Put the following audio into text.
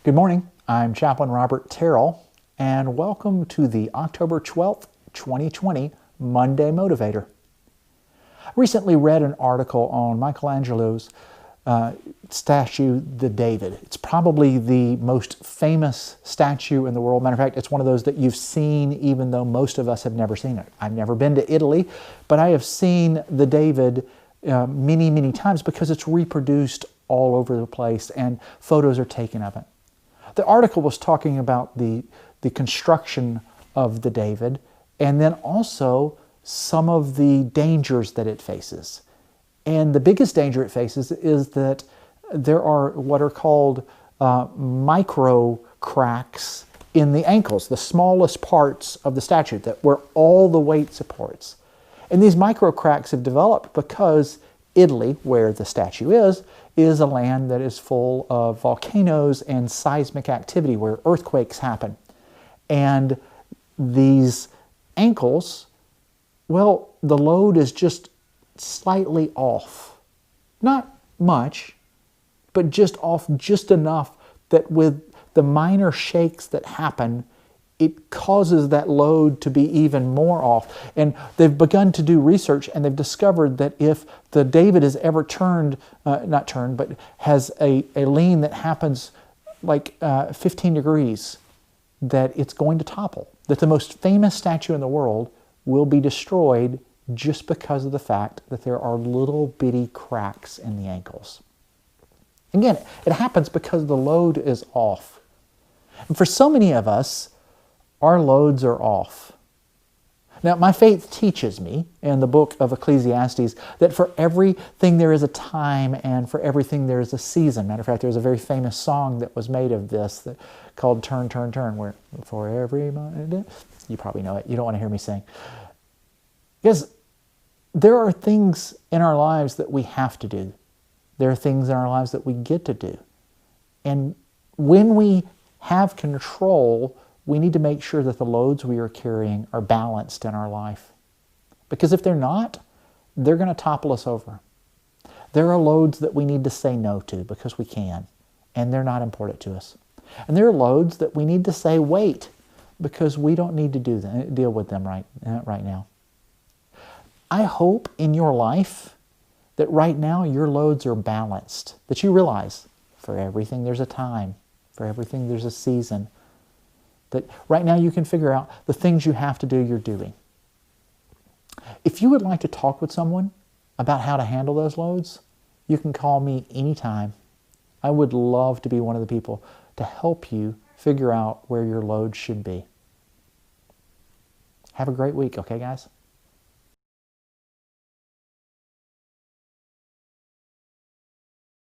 Good morning. I'm Chaplain Robert Terrell, and welcome to the October 12th, 2020 Monday Motivator. I recently read an article on Michelangelo's statue, the David. It's probably the most famous statue in the world. Matter of fact, it's one of those that you've seen even though most of us have never seen it. I've never been to Italy, but I have seen the David many, many times because it's reproduced all over the place and photos are taken of it. The article was talking about the construction of the David and then also some of the dangers that it faces. And the biggest danger it faces is that there are what are called micro cracks in the ankles, the smallest parts of the statue, where all the weight supports. And these micro cracks have developed because Italy, where the statue is a land that is full of volcanoes and seismic activity where earthquakes happen. And these ankles, well, the load is just slightly off. Not much, but just off just enough that with the minor shakes that happen, it causes that load to be even more off. And they've begun to do research and they've discovered that if the David is ever but has a lean that happens like 15 degrees, that it's going to topple. That the most famous statue in the world will be destroyed just because of the fact that there are little bitty cracks in the ankles. Again, it happens because the load is off. And for so many of us, our loads are off. Now, my faith teaches me in the book of Ecclesiastes that for everything there is a time and for everything there is a season. Matter of fact, there's a very famous song that was made of this called Turn, Turn, Turn, where for every moment, you probably know it. You don't want to hear me sing. Because there are things in our lives that we have to do. There are things in our lives that we get to do. And when we have control, we need to make sure that the loads we are carrying are balanced in our life. Because if they're not, they're going to topple us over. There are loads that we need to say no to because we can, and they're not important to us. And there are loads that we need to say wait because we don't need to deal with them right now. I hope in your life that right now your loads are balanced, that you realize for everything there's a time, for everything there's a season, that right now you can figure out the things you have to do, you're doing. If you would like to talk with someone about how to handle those loads, you can call me anytime. I would love to be one of the people to help you figure out where your load should be. Have a great week, okay, guys?